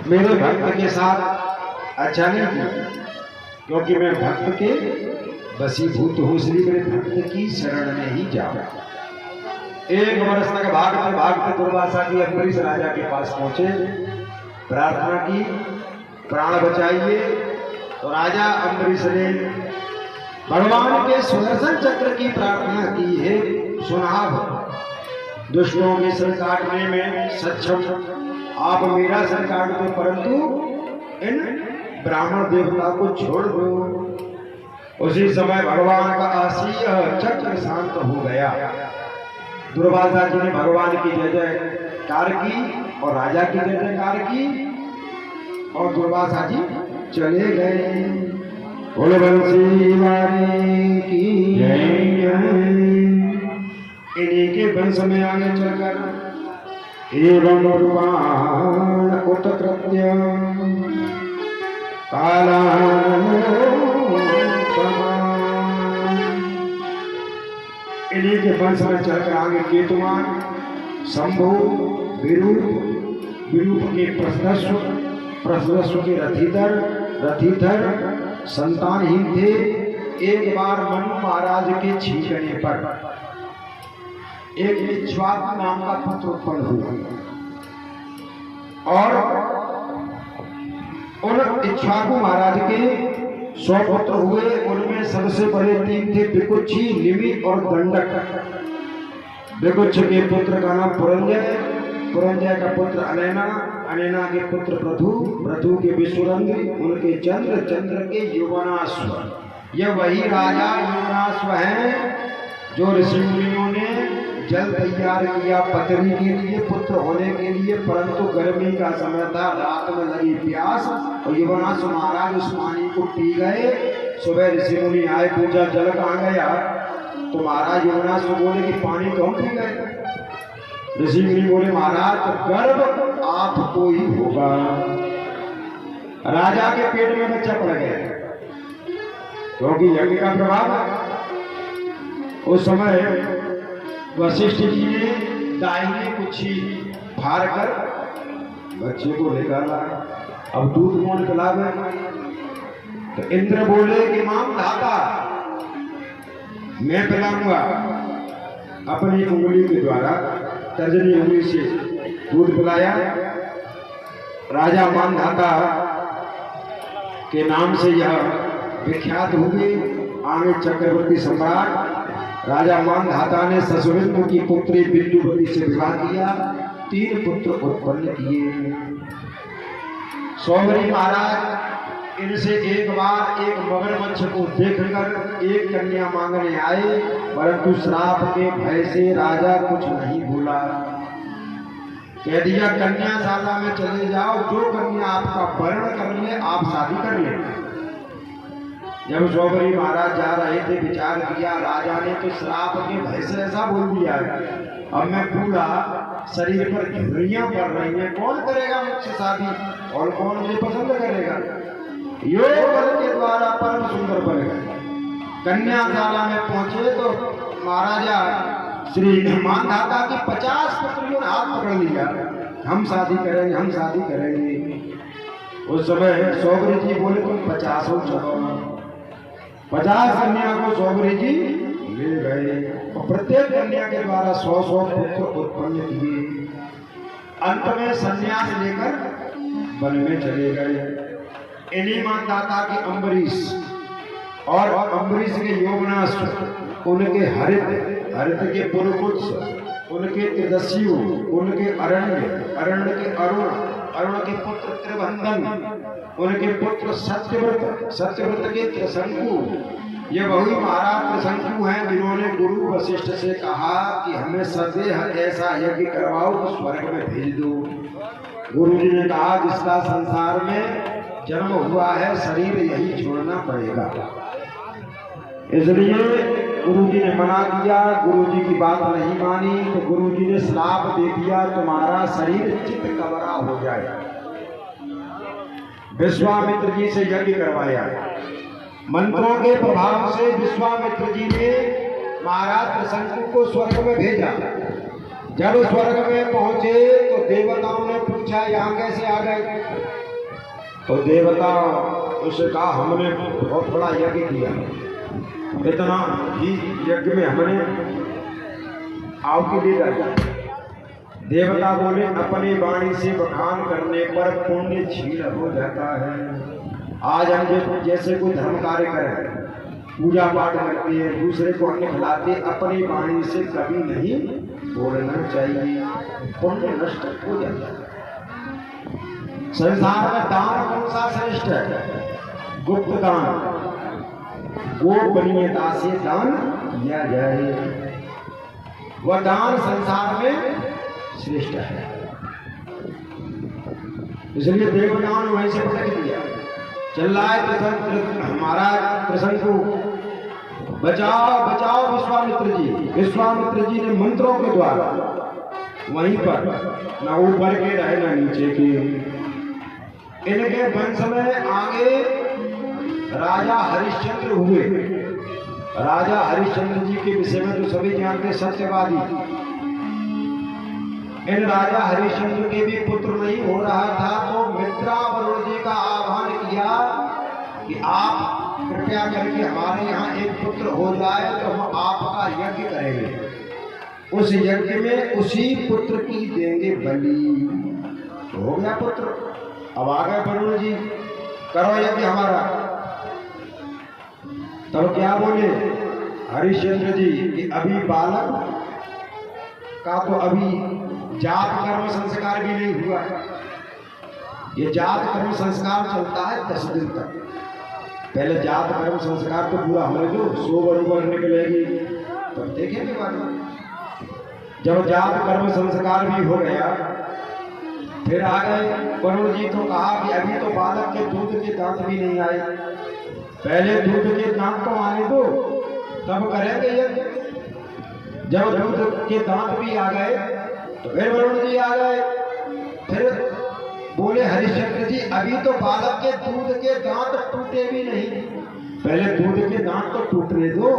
मेरे भक्त के साथ अच्छा नहीं किया, क्योंकि मैं भक्त के वशीभूत हूँ, इसलिए मेरे भक्त की शरण में ही जाओ। एक वर्ष तक भागते दुर्वासा जी अम्बरीश राजा के पास पहुंचे, प्रार्थना की प्राण बचाइए। तो राजा अम्बरीश ने भगवान के सुदर्शन चक्र की प्रार्थना की है, सुनाभ दुष्टों के सिर काटने में सक्षम आप मेरा सिर काट दो, परंतु इन ब्राह्मण देवता को छोड़ दो। उसी समय भगवान का आशीष चक्र शांत हो गया। दुर्वासा जी ने भगवान की जय जयकार की और राजा की जय जयकार की और दुर्वासा जी चले गए। बोले बंसी वाले की जय। इन्हीं के वंश में आगे चलकर एवं रूपाण उत्कृत्य काला इन्हीं के वंश में चलकर आगे केतुमान, शंभु, विरूप के प्रसदस्व के रथिधर संतानहीन थे। एक बार मनु महाराज के छींकने पर एक इक्ष्वाकु नाम का पुत्र उत्पन्न हुआ और उन इक्ष्वाकु महाराज के 100 पुत्र हुए। उनमें सबसे बड़े 3 थे, विकुक्षी, निमि और गंडक। विकुक्ष के पुत्र का नाम पुरंजय का पुत्र अनैना के पुत्र प्रधु के विश्वरंग, उनके चंद्र के युवनाश्व। यह वही राजा युवनाश्व है जो ऋषि मुनियों ने जल तैयार किया पत्नी के लिए, पुत्र होने के लिए, परंतु गर्मी का समय था, रात में लगी प्यास और युवनाश्व महाराज उस पानी को पी गए। सुबह ऋषि मुनि आए, पूछा जल कहाँ गया, तो महाराज युवनाश्व बोले कि पानी तो हम पी गए। ऋषि मुनि बोले महाराज गर्भ आपको ही होगा। राजा के पेट में बच्चा पड़ गया, क्योंकि यज्ञ का प्रभाव। उस समय वशिष्ठ जी ने दाहिने कुछी फाड़ कर बच्चे को निकाला। अब दूध कौन पिलावे, तो इंद्र बोले कि माम धाता मैं पिलाऊंगा। अपनी उंगली के द्वारा तर्जनी उंगली से दूध पिलाया। राजा मानधाता के नाम से यह विख्यात हुए। आगे चक्रवर्ती सम्राट राजा मानधाता ने ससुविंदु की पुत्री बिंदुवती से विवाह किया, 3 पुत्र उत्पन्न किए। सौभरी महाराज इनसे एक बार एक मगरमच्छ को देखकर एक कन्या मांगने आए, परंतु श्राप के भय से राजा कुछ नहीं बोला। कह दिया कन्याशाला में चले जाओ, जो कन्या आपका वर्ण कर ले आप शादी कर ले। जब सौभरी महाराज जा रहे थे, विचार किया राजा ने तो श्राप के भय से ऐसा बोल दिया, अब मैं पूरा शरीर पर झुर्रियां पड़ रही हैं, कौन करेगा मुझसे शादी और कौन मुझे पसंद करेगा। योग बल के द्वारा परम सुंदर बन गए। कन्याशाला में पहुंचे तो महाराजा श्री मानधाता की 50 पुत्रियों ने हाथ पकड़ लिया, हम शादी करेंगे, हम शादी करेंगे। उस समय सौभरी जी बोले तुम 50 चलो। 50 कन्या को सौभरी जी ले गए और प्रत्येक कन्या के द्वारा 100 पुत्र उत्पन्न किए। अंत में संन्यास लेकर वन में चले गए। इन्हीं मानधाता के अम्बरीश और अम्बरीश के योगनाश्व, उनके हरित के पुरकुत्स, उनके त्रिदस्यु, उनके अरण्य के अरुण के पुत्र त्रिभंधन, उनके पुत्र सत्यव्रत के त्रिशंकु। ये वही महाराज त्रिशंकु हैं जिन्होंने गुरु वशिष्ठ से कहा कि हमें सदैह ऐसा यज्ञ करवाओ तो स्वर्ग में भेज दो। गुरु जी ने कहा जिसका संसार में जन्म हुआ है शरीर यही छोड़ना पड़ेगा, इसलिए गुरु जी ने मना किया। गुरु जी की बात नहीं मानी तो गुरु जी ने श्राप दे दिया तुम्हारा शरीर चित कबरा हो जाए। विश्वामित्र जी से यज्ञ करवाया। मंत्रों के प्रभाव से विश्वामित्र जी ने महाराज त्रिशंकु को स्वर्ग में भेजा। जब स्वर्ग में पहुंचे तो देवताओं ने पूछा यहाँ कैसे आ गए? तो देवता उसने कहा हमने बहुत बड़ा यज्ञ किया, इतना ही यज्ञ में हमने आहुति दे दी। देवता बोले अपनी वाणी से बखान करने पर पुण्य क्षीण हो जाता है। आज हम जैसे कोई धर्म कार्य करें, पूजा पाठ करते हैं, दूसरे को अन्न खिलाते, अपनी वाणी से कभी नहीं बोलना चाहिए, पुण्य नष्ट हो जाता है। संसार में दान कौन सा श्रेष्ठ है? गुप्त दान, गोपनीयता से दान किया जाए, वह दान संसार में श्रेष्ठ है। इसलिए देवताओं ने वहीं से पटक दिया। चल रहा है महाराज कृष्ण को बचाओ बचाओ विश्वामित्र जी। विश्वामित्र जी ने मंत्रों के द्वारा वहीं पर न ऊपर के रहे न नीचे के, इनके वंश में आगे राजा हरिश्चंद्र हुए। राजा हरिश्चंद्र जी के विषय में तो सभी जानते, सत्यवादी। इन राजा हरिश्चंद्र के भी पुत्र नहीं हो रहा था, तो मित्रा वरुण जी का आह्वान किया कि आप कृपया करके हमारे यहाँ एक पुत्र हो जाए तो हम आपका यज्ञ करेंगे, उस यज्ञ में उसी पुत्र की देंगे बलि। तो हो गया पुत्र। अब आ गए वरुण जी, करो यज्ञ हमारा। तब क्या बोले हरिश्चंद्र जी कि अभी बालक का तो अभी जात कर्म संस्कार भी नहीं हुआ। ये जात कर्म संस्कार चलता है 10 दिन तक। पहले जात कर्म संस्कार तो पूरा होने दो, 100 बरूबर निकलेगी तो देखेंगे बाद में। जब जात कर्म संस्कार भी हो गया, फिर आ गए वरुण जी। तो कहा कि अभी तो बालक के दूध के दांत भी नहीं आए, पहले दूध के दांत तो आने दो तब करेंगे यज्ञ। जब दूध के दांत भी आ गए तो फिर वरुण जी आ गए। फिर बोले हरिश्चंद्र जी अभी तो बालक के दूध के दांत टूटे भी नहीं, पहले दूध के दांत तो टूटने दो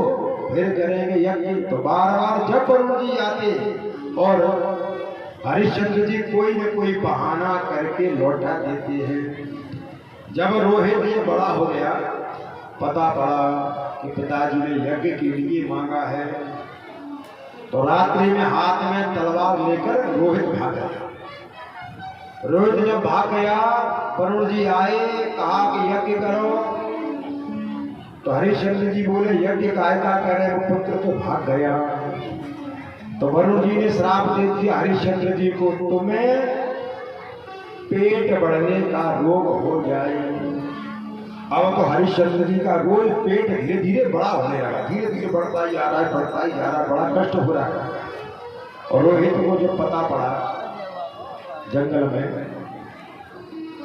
फिर करेंगे यज्ञ। तो बार बार जब वरुण जी आते और हरिश्चंद्र जी कोई न कोई बहाना करके लौटा देते हैं। जब रोहित ये बड़ा हो गया, पता पड़ा कि पिताजी ने यज्ञ के लिए मांगा है, तो रात्रि में हाथ में तलवार लेकर रोहित भाग गया। रोहित जब भाग गया, वरुण जी आए, कहा कि यज्ञ करो। तो हरिश्चंद्र जी बोले यज्ञ काय का करे, वो पुत्र तो भाग गया। तो वरुण जी ने श्राप दे दिया हरिश्चंद्र जी को, तुम्हें पेट बढ़ने का रोग हो जाए। अब तो हरिश्चंद्र जी का रोज पेट धीरे धीरे बड़ा होने लगा, धीरे धीरे बढ़ता ही जा रहा है, बढ़ता ही जा रहा है, बड़ा कष्ट हो रहा है। और रोहित को जब पता पड़ा जंगल में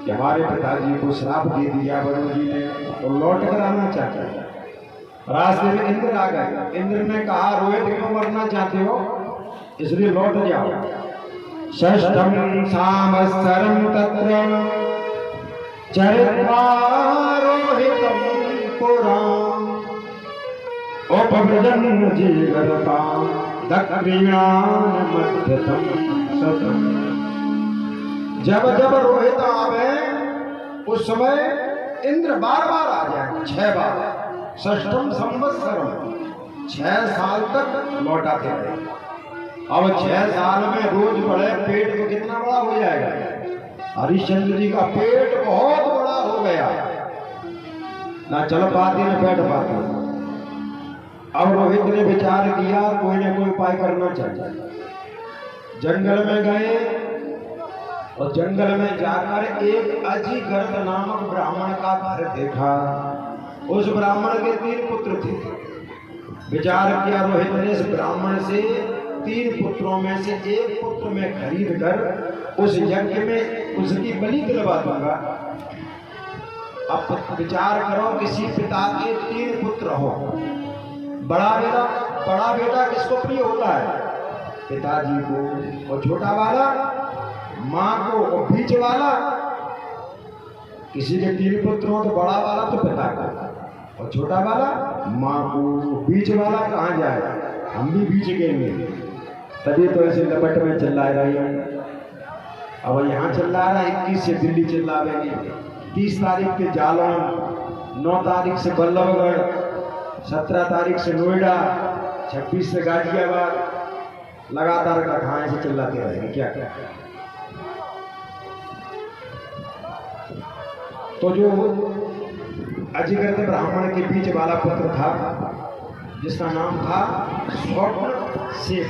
कि हमारे पिताजी को श्राप दे दिया वरुण जी ने, तो लौट कर आना चाहता है। रास्ते में इंद्र आ गए। इंद्र ने कहा रोहित क्यों मरना चाहते हो, इसलिए लौट जाओ। षष्ठम संवत्सरं तत्र चरित्वा रोहितं पुरां उपव्रजन् जीवतां दक्षिणान् मध्यतं शतं। जब जब रोहित आवे उस समय इंद्र बार बार आ जाए, 6 बार। षष्ठम संवत्सरम, 6 साल तक लौटाते रहे। अब 6 साल में रोज बढ़े पेट तो कितना बड़ा हो जाएगा। हरिश्चंद्र जी का पेट बहुत बड़ा हो गया, ना चल पाते न बैठ पाते। अब रोहित ने विचार किया कोई ना कोई उपाय करना चाहिए। जंगल में गए और जंगल में जाकर एक अजीगर्द नामक ब्राह्मण का घर देखा। उस ब्राह्मण के 3 पुत्र थे। विचार किया रोहित ने इस ब्राह्मण से 3 पुत्रों में से एक पुत्र में खरीद कर उस यज्ञ में उसकी बलि दिलवा दूंगा। अब विचार करो, किसी पिता के 3 पुत्र हो, बड़ा बेटा किसको प्रिय होता है? पिताजी को। और छोटा वाला माँ को। और बीच वाला, किसी के 3 पुत्र हो तो बड़ा वाला तो पिता को और छोटा वाला माँ को। बीच वाला कहाँ जाए, हम भी बीच गए में। तभी तो ऐसे लपट में चिल्ला रही है। अब यहाँ चिल्ला रहा है, 21 से दिल्ली चिल्लावेंगे, 30 तारीख के जालौन, 9 तारीख से बल्लभगढ़, 17 तारीख से नोएडा, 26 से गाजियाबाद, लगातार कथाएं से चिल्लाते रहेंगे। क्या क्या तो जो अजिगर्त ब्राह्मण के बीच वाला पुत्र था जिसका नाम था स्वप्न शेष,